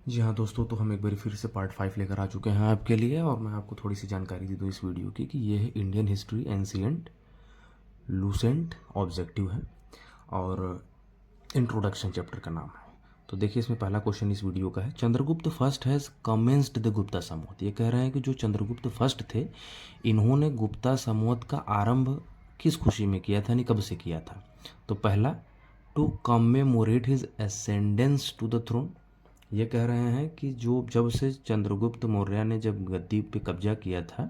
जी हाँ दोस्तों, तो हम एक बार फिर से पार्ट 5 लेकर आ चुके हैं आपके लिए। और मैं आपको थोड़ी सी जानकारी दे दूँ इस वीडियो की कि ये है Indian history ancient Lucent objective है और इंट्रोडक्शन चैप्टर का नाम है। तो देखिए, इसमें पहला क्वेश्चन इस वीडियो का है, Chandragupta first has commenced the Gupta Samvat. ये कह रहे हैं कि जो चंद्रगुप्त फर्स्ट थे, इन्होंने गुप्ता संवत का आरंभ किस खुशी में किया था, यानी कब से किया था। तो पहला, to commemorate his ascendance to the throne. ये कह रहे हैं कि जो जब से चंद्रगुप्त मौर्य ने जब गद्दी पे कब्जा किया था,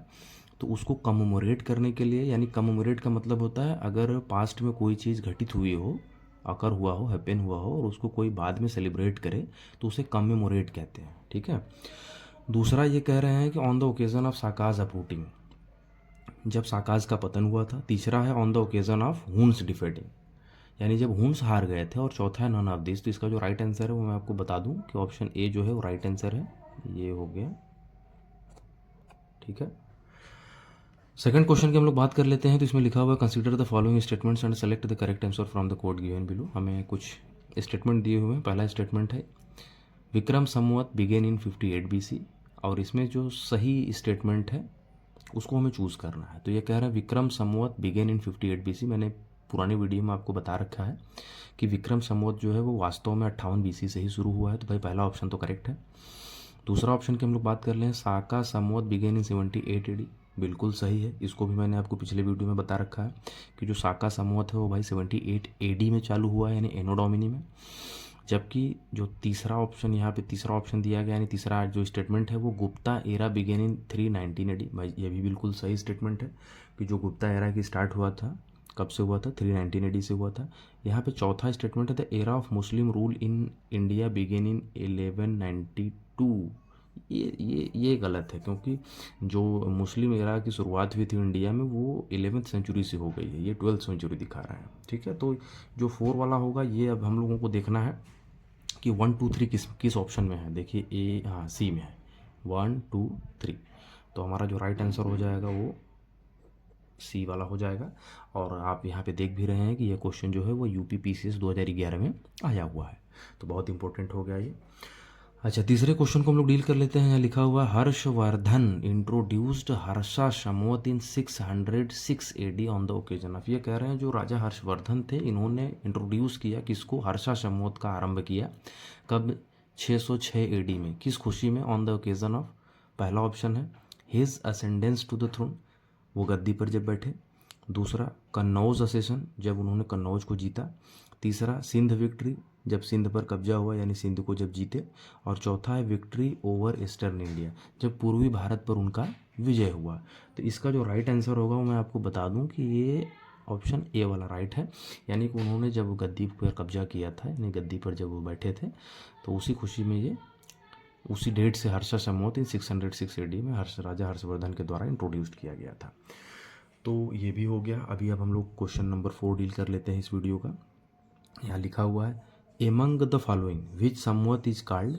तो उसको कमेमोरेट करने के लिए, यानी कमेमोरेट का मतलब होता है अगर पास्ट में कोई चीज़ घटित हुई हो, अकर हुआ हो, हैपन हुआ हो, और उसको कोई बाद में सेलिब्रेट करे तो उसे कमेमोरेट कहते हैं। ठीक है। दूसरा ये कह रहे हैं कि on the occasion of Sakas uprooting, जब साकाज का पतन हुआ था। तीसरा है on the occasion of Huns defeating, यानी जब हुन्स हार गए थे। और चौथा है नन ऑफ दिस। तो इसका जो राइट आंसर है वो मैं आपको बता दूं कि ऑप्शन ए जो है वो राइट आंसर है। ये हो गया। ठीक है। सेकंड क्वेश्चन की हम लोग बात कर लेते हैं। तो इसमें लिखा हुआ है, consider the following statements and select the correct answer from the code given below. हमें कुछ स्टेटमेंट दिए हुए हैं। पहला स्टेटमेंट है, Vikram Samvat began in 58 BC। और इसमें जो सही स्टेटमेंट है उसको हमें चूज़ करना है। तो ये कह रहा है Vikram Samvat began in 58 BC। मैंने पुरानी वीडियो में आपको बता रखा है कि विक्रम संवत जो है वो वास्तव में 58 BC से ही शुरू हुआ है। तो भाई पहला ऑप्शन तो करेक्ट है। दूसरा ऑप्शन की हम लोग बात कर लें, साका संवत बिगेन इन 78 AD। बिल्कुल सही है। इसको भी मैंने आपको पिछले वीडियो में बता रखा है कि जो साका संवत है वो भाई 78 AD में चालू हुआ है, यानी एनो डोमिनी में। जबकि जो तीसरा ऑप्शन यहाँ पे तीसरा ऑप्शन दिया गया, यानी तीसरा जो स्टेटमेंट है वो Gupta era began in 319 AD। भाई ये भी बिल्कुल सही स्टेटमेंट है कि जो गुप्ता एरा की स्टार्ट हुआ था, कब से हुआ था, 319 AD से हुआ था। यहाँ पे चौथा स्टेटमेंट है, the era of Muslim rule in India begin in 1192। ये गलत है, क्योंकि जो मुस्लिम एरा की शुरुआत हुई थी इंडिया में वो 11वीं सेंचुरी से हो गई है, ये 12वीं सेंचुरी दिखा रहा है। ठीक है। तो जो 4 वाला होगा ये अब हम लोगों को देखना है कि 1 2 3 किस किस ऑप्शन में है। देखिए ए, हाँ सी में है 1 2 3। तो हमारा जो राइट आंसर हो जाएगा वो सी वाला हो जाएगा। और आप यहाँ पे देख भी रहे हैं कि ये क्वेश्चन जो है वो यूपी PCS 2011 में आया हुआ है। तो बहुत इंपॉर्टेंट हो गया ये। अच्छा, तीसरे क्वेश्चन को हम लोग डील कर लेते हैं। यहाँ लिखा हुआ, Harshvardhan introduced Harsha Samvat in 606 AD on the occasion of. ये कह रहे हैं जो राजा हर्षवर्धन थे, इन्होंने इंट्रोड्यूस किया किसको, हर्षा संवत का आरंभ किया कब, 606 AD में। किस खुशी में, ऑन द ओकेजन ऑफ। पहला ऑप्शन है his ascendance to the throne, वो गद्दी पर जब बैठे। दूसरा, कन्नौज असेसन, जब उन्होंने कन्नौज को जीता। तीसरा, सिंध विक्ट्री, जब सिंध पर कब्जा हुआ, यानी सिंध को जब जीते। और चौथा है विक्ट्री ओवर ईस्टर्न इंडिया, जब पूर्वी भारत पर उनका विजय हुआ। तो इसका जो राइट आंसर होगा वो मैं आपको बता दूं कि ये ऑप्शन ए वाला राइट है। यानी कि उन्होंने जब गद्दी पर कब्जा किया था, यानी गद्दी पर जब वो बैठे थे, तो उसी खुशी में ये, उसी डेट से हर्षा संवत इन 606 AD में राजा हर्षवर्धन के द्वारा इंट्रोड्यूस्ड किया गया था। तो ये भी हो गया। अभी अब हम लोग क्वेश्चन नंबर 4 डील कर लेते हैं इस वीडियो का। यहाँ लिखा हुआ है, among the following which Samvat is called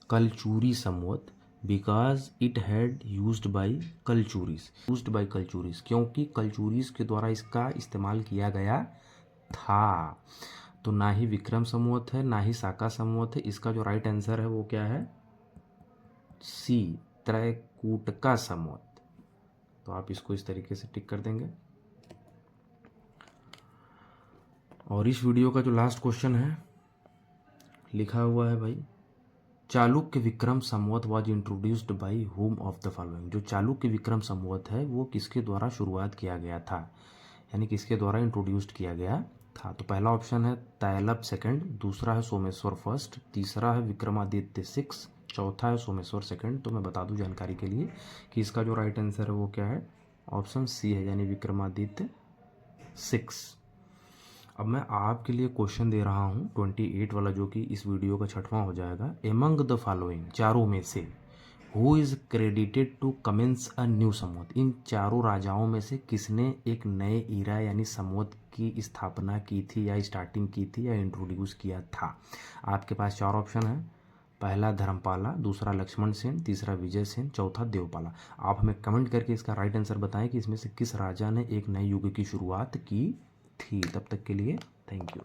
Kalachuri Samvat because it had used by Kalachuris, क्योंकि कलचूरीज के द्वारा इसका इस्तेमाल किया गया था। तो ना ही विक्रम संवत है, ना ही साका संवत है। इसका जो राइट आंसर है वो क्या है, सी, त्रैकूटका संवत। तो आप इसको इस तरीके से टिक कर देंगे। और इस वीडियो का जो लास्ट क्वेश्चन है, लिखा हुआ है भाई, Chalukya Vikram Samvat was introduced by whom of the following. जो चालुक्य विक्रम संवत है वो किसके द्वारा शुरुआत किया गया था, यानी किसके द्वारा इंट्रोड्यूस्ड किया गया था। तो पहला ऑप्शन है तैलप सेकंड, दूसरा है सोमेश्वर फर्स्ट, तीसरा है विक्रमादित्य 6, चौथा है सोमेश्वर सेकंड। तो मैं बता दूं जानकारी के लिए कि इसका जो राइट आंसर है वो क्या है, ऑप्शन सी है, यानी विक्रमादित्य 6। अब मैं आपके लिए क्वेश्चन दे रहा हूँ 28 वाला, जो कि इस वीडियो का 6वां हो जाएगा। एमंग द फॉलोइंग, चारों में से, who is credited to commence a new Samvat. इन चारों राजाओं में से किसने एक नए ईरा यानी संवत की स्थापना की थी, या स्टार्टिंग की थी, या इंट्रोड्यूस किया था। आपके पास 4 ऑप्शन है। पहला धर्मपाला, दूसरा लक्ष्मण सेन, तीसरा विजय सेन, चौथा देवपाला। आप हमें कमेंट करके इसका राइट आंसर बताएं कि इसमें से किस राजा ने एक नए युग की शुरुआत की थी। तब तक के लिए थैंक यू।